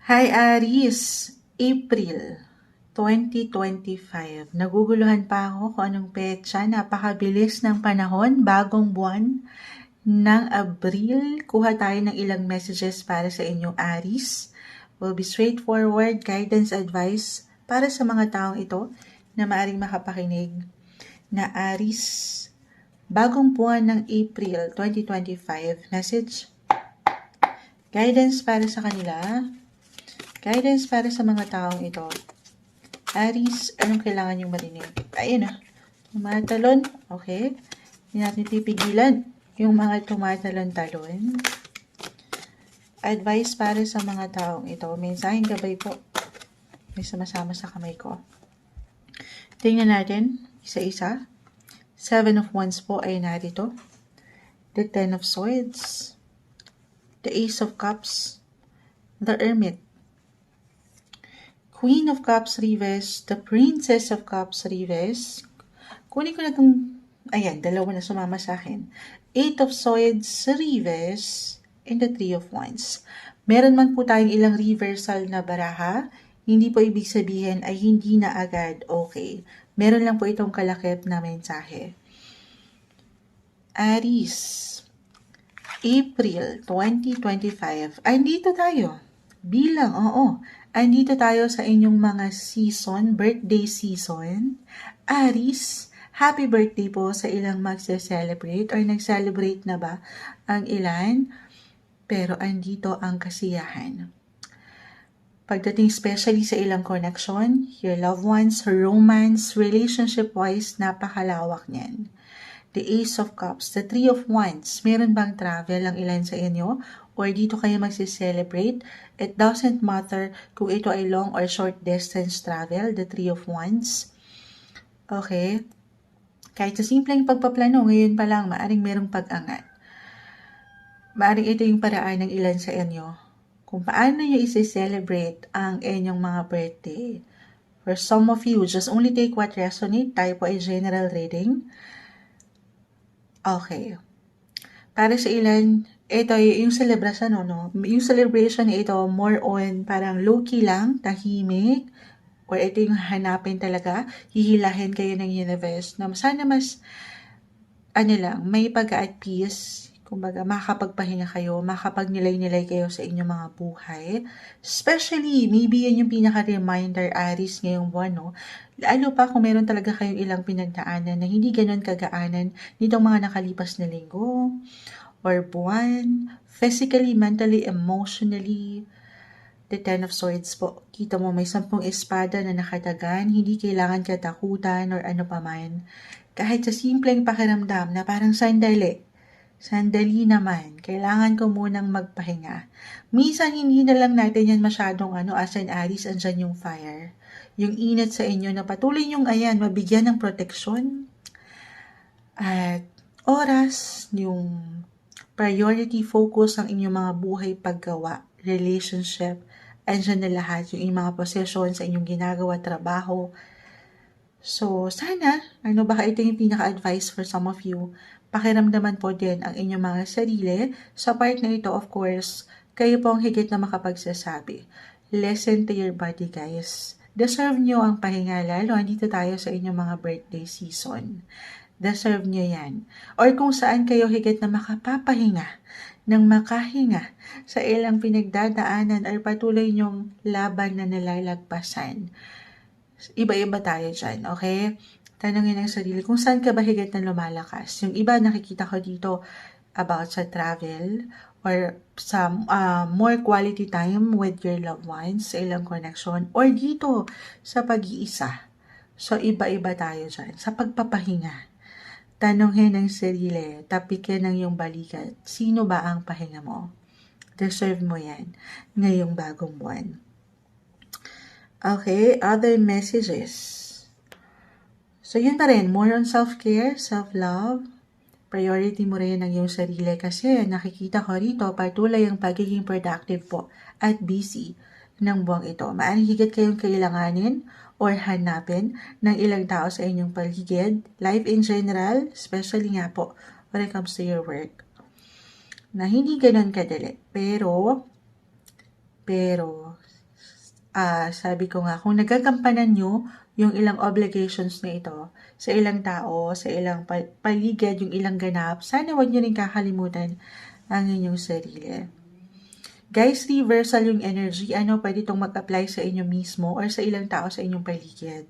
Hi Aries, April 2025. Naguguluhan pa ako kung anong petsa. Napakabilis ng panahon, bagong buwan ng Abril. Kuha tayo ng ilang messages para sa inyong Aries. Will be straightforward guidance advice para sa mga taong ito na maaring makapakinig na Aries. Bagong buwan ng April 2025. Message. Guidance para sa kanila. Guidance para sa mga taong ito. Aries, anong kailangan yung marinig? Ayun na. Tumatalon. Okay. Hindi natin pipigilan yung mga tumatalon-talon. Advice para sa mga taong ito. Mensaheng gabay po. May sumasama sa kamay ko. Tingnan natin. Isa-isa. 7 of Wands po ay narito. The 10 of Swords. The Ace of Cups. The Hermit. Queen of Cups reverse, the Princess of Cups reverse. Kunin ko na itong, ayan, dalawa na sumama sa akin. 8 of Swords reverse, and the 3 of Wands. Meron man po tayong ilang reversal na baraha, hindi po ibig sabihin ay hindi na agad okay. Meron lang po itong kalakip na mensahe. Aries, April 2025. Ay, dito tayo. Bilang, oo. Andito tayo sa inyong mga season, birthday season. Aries, happy birthday po sa ilang magse-celebrate or nag-celebrate na ba ang ilan? Pero andito ang kasiyahan. Pagdating especially sa ilang connection, your loved ones, romance, relationship-wise, napakalawak niyan. The Ace of Cups, the 3 of Wands, meron bang travel ang ilan sa inyo? Or dito kayo magsi-celebrate? It doesn't matter kung ito ay long or short distance travel, the 3 of Wands. Okay? Kahit sa simpleng pagpaplano, ngayon pa lang, maaring merong pag-angat. Maaring ito yung paraan ng ilan sa inyo kung paano nyo isi-celebrate ang inyong mga birthday. For some of you, just only take what resonate. Tayo po ay general reading. Okay. Para sa ilan, ito yung celebration, no? Yung celebration ito, more on parang low-key lang, tahimik, or ito yung hanapin talaga, hihilahin kayo ng universe, na sana mas, may pagka at peace, kumbaga, makakapagpahinga kayo, makakapagnilay-nilay kayo sa inyong mga buhay. Especially, maybe yan yung pinaka-reminder, Aries, ngayong buwan, no? Lalo pa kung meron talaga kayong ilang pinagdaanan na hindi ganun kagaanan nitong mga nakalipas na linggo or buwan, physically, mentally, emotionally. The 10 of Swords po. Kita mo may 10 espada na nakatagan, hindi kailangan katakutan or ano paman. Kahit sa simpleng pakiramdam na parang sandali naman, kailangan ko munang magpahinga. Minsan hindi na lang natin yan masyadong as an Aries, andyan yung fire. Yung init sa inyo na patuloy yung mabigyan ng proteksyon at oras, yung priority focus ang inyong mga buhay paggawa, relationship, andyan na lahat, yung mga possession sa inyong ginagawa, trabaho. So, sana, baka ito yung pinaka-advice for some of you, pakiramdaman po din ang inyong mga sarili. Sa part na ito, of course, kayo po ang higit na makapagsasabi. Listen to your body, guys. Deserve nyo ang pahinga, lalo andito tayo sa inyong mga birthday season. Deserve nyo yan. Or kung saan kayo higit na makapapahinga, nang makahinga sa ilang pinagdadaanan or patuloy nyong laban na nalalagpasan. Iba-iba tayo dyan, okay? Tanungin ang sarili kung saan ka ba higit na lumalakas. Yung iba nakikita ko dito about sa travel or sa more quality time with your loved ones, sa ilang connection, or dito sa pag-iisa. So, iba-iba tayo dyan. Sa pagpapahinga, tanungin ang sarili, tapikin ang iyong balikat, sino ba ang pahinga mo? Deserve mo yan ngayong bagong buwan. Okay, other messages. So, yun pa rin, more on self-care, self-love. Priority mo rin ang iyong sarili kasi nakikita ko rito patuloy ang pagiging productive po at busy ng buwang ito. Maaaring higit kayong kailanganin or hanapin ng ilang tao sa inyong paligid, life in general, especially nga po when it comes to your work, na hindi ganun kadali. Pero, sabi ko nga, kung nagagampanan nyo yung ilang obligations na ito sa ilang tao, sa ilang paligid, yung ilang ganap, sana huwag nyo rin kakalimutan ang inyong sarili. Guys, reversal yung energy. Pwede itong mag-apply sa inyo mismo or sa ilang tao sa inyong paligid.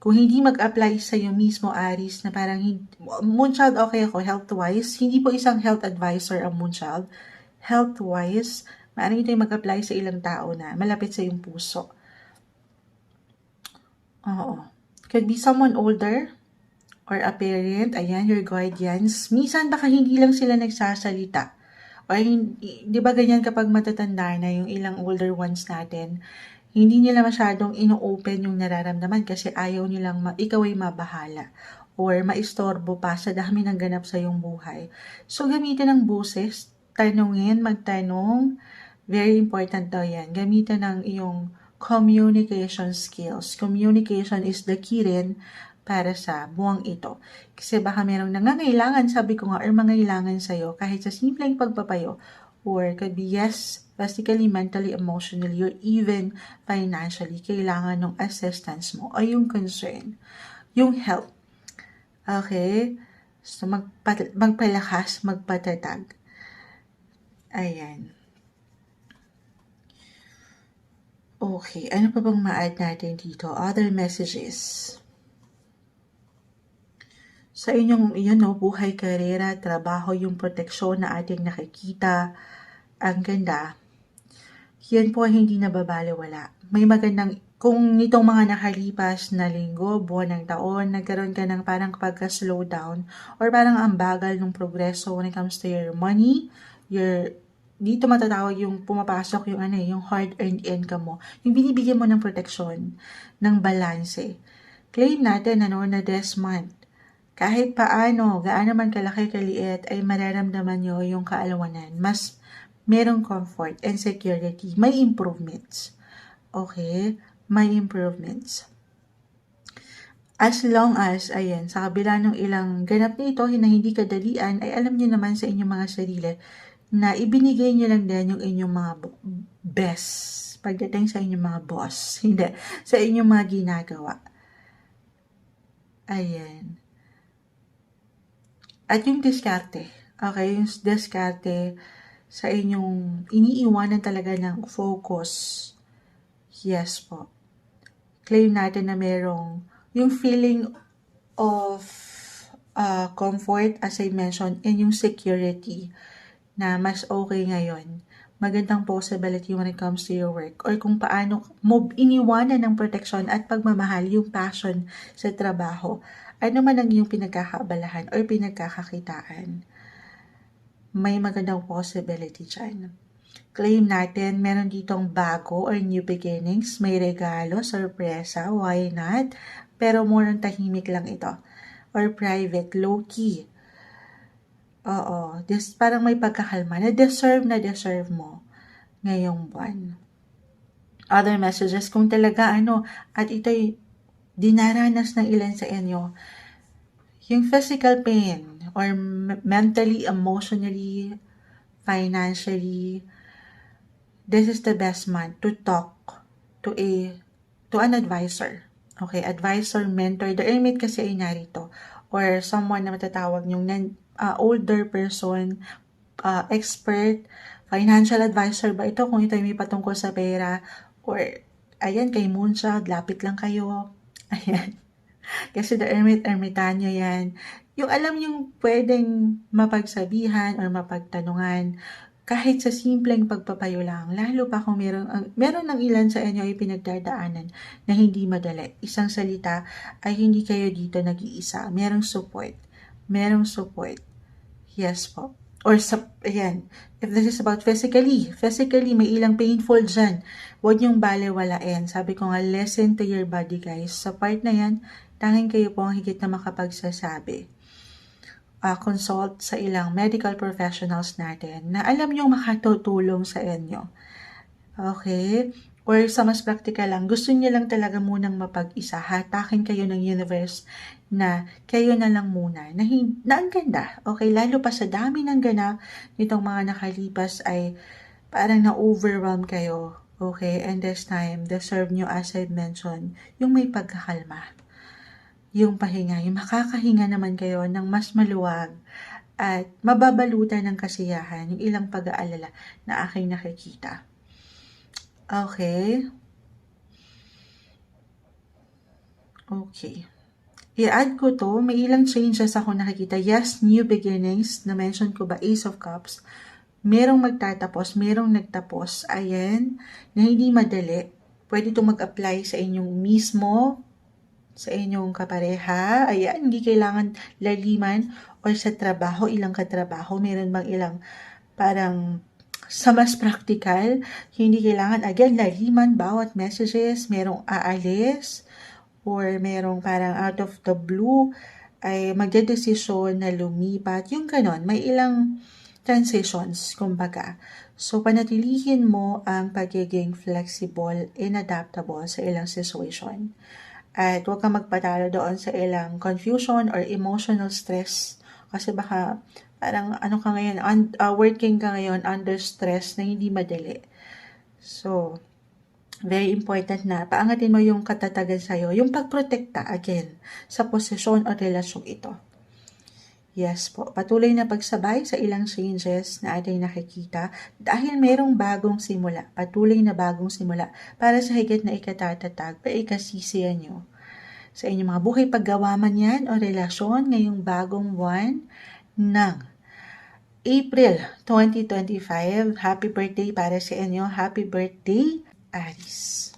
Kung hindi mag-apply sa iyo mismo, Aries, na parang Moonchild, okay ako, health-wise. Hindi po isang health advisor ang Moonchild. Health-wise, maaaring ito yung mag-apply sa ilang tao na malapit sa iyong puso. Oo. Could be someone older or a parent. Ayan, your guardians. Minsan baka hindi lang sila nagsasalita. O di ba ganyan kapag matatanda na yung ilang older ones natin, hindi nila masyadong ino-open yung nararamdaman kasi ayaw nilang ikaw ay mabahala or maistorbo pa sa dami ng ganap sa iyong buhay. So, gamitin ng boses, tanungin, magtanong, very important daw yan. Gamitin ng iyong communication skills. Communication is the key rin para sa buwang ito. Kasi baka merong nangangailangan, sabi ko nga, or mangailangan sa'yo kahit sa simpleng pagpapayo, or could be yes, physically, mentally, emotionally, or even financially, kailangan ng assistance mo o yung concern, yung help. Okay? So, magpalakas, magpatatag. Ayan. Okay, ano pa bang ma-add natin dito? Other messages. Sa inyong, buhay, karera, trabaho, yung proteksyon na ating nakikita, ang ganda, yan po hindi nababaliwala. May magandang, kung nitong mga nakalipas na linggo, buwan ng taon, nagkaroon ka ng parang pagka-slow down, or parang ang bagal ng progreso when it comes to your money, dito matatawag yung pumapasok yung hard-earned income mo. Yung binibigyan mo ng proteksyon, ng balanse. Claim natin, na this month, kahit paano, gaano man kalaki kaliit, ay mararamdaman nyo yung kaalawanan. Mas merong comfort and security. May improvements. Okay? May improvements. As long as, ayan, sa kabila ng ilang ganap nito na hindi kadalian, ay alam nyo naman sa inyong mga sarili na ibinigay nyo lang din yung inyong mga best pagdating sa inyong mga boss. Hindi, sa inyong mga ginagawa. Ayan. At yung diskarte, okay, yung diskarte sa inyong iniiwanan talaga ng focus. Yes po. Claim natin na merong yung feeling of comfort, as I mentioned, and yung security na mas okay ngayon. Magandang possibility when it comes to your work or kung paano mo iniwanan ng proteksyon at pagmamahal yung passion sa trabaho. Ano man ang iyong pinagkakaabalahan or pinagkakakitaan, may magandang possibility dyan. Claim natin, meron ditong bago or new beginnings, may regalo, sorpresa, why not? Pero more on tahimik lang ito. Or private, low-key. Oo, parang may pagkakalma. Na-deserve mo ngayong buwan. Other messages, kung talaga at ito'y dinaranas ng ilan sa inyo, yung physical pain or mentally, emotionally, financially, this is the best month to talk to an advisor. Okay, advisor, mentor, the hermit kasi ay narito. Or someone na matatawag yung older person, expert, financial advisor ba ito? Kung ito ay may patungkol sa pera, or ayan, kay Moonchild, lapit lang kayo. Ayan. Kasi the ermitanyo yan. Yung alam yung pwedeng mapagsabihan or mapagtanungan kahit sa simpleng pagpapayo lang, lalo pa kung meron ng ilan sa inyo ay pinagdadaanan na hindi madali. Isang salita ay hindi kayo dito nag-iisa. Merong support. Yes po. Or ayan, if this is about physically may ilang painful dyan. Huwag niyong balewalain. Sabi ko nga, listen to your body, guys. Sa part na yan, tanging kayo po ang higit na makapagsasabi. Consult sa ilang medical professionals natin na alam niyong makatutulong sa inyo. Okay? Or sa mas practical lang, gusto niyo lang talaga munang mapag-isa, hatakin kayo ng universe na kayo na lang muna, na ang ganda. Okay, lalo pa sa dami ng ganap nitong mga nakalipas ay parang na-overwhelm kayo. Okay, and this time, deserve nyo as I've mentioned, yung may pagkakalma, yung pahinga, yung makakahinga naman kayo ng mas maluwag at mababalutan ng kasiyahan yung ilang pag-aalala na aking nakikita. Okay. Okay. I-add ko to, may ilang changes ako nakikita. Yes, new beginnings, na-mention ko ba, Ace of Cups. Merong magtatapos, merong nagtapos. Ayan, na hindi madali. Pwede itong mag-apply sa inyong mismo, sa inyong kapareha. Ayan, hindi kailangan laliman or sa trabaho, ilang katrabaho. Meron bang ilang parang sa mas practical, hindi kailangan again laliman bawat messages, merong aalis or merong parang out of the blue ay magdedesisyon na lumipat, yung ganon, may ilang transitions, kumbaga. So, panatilihin mo ang pagiging flexible and adaptable sa ilang situation. At huwag kang magpatalo doon sa ilang confusion or emotional stress. Kasi baka parang ano ka ngayon, working ka ngayon under stress na hindi madali. So, very important na paangatin mo yung katatagan sa'yo, yung pagprotekta again sa posisyon o relasyong ito. Yes po, patuloy na pagsabay sa ilang changes na ating nakikita dahil merong bagong simula, patuloy na bagong simula para sa higit na ikatatatag o ikasisiyan nyo sa inyong mga buhay paggawa man yan o relasyon ngayong bagong buwan ng April 2025. Happy birthday para sa inyo. Happy birthday, Aries.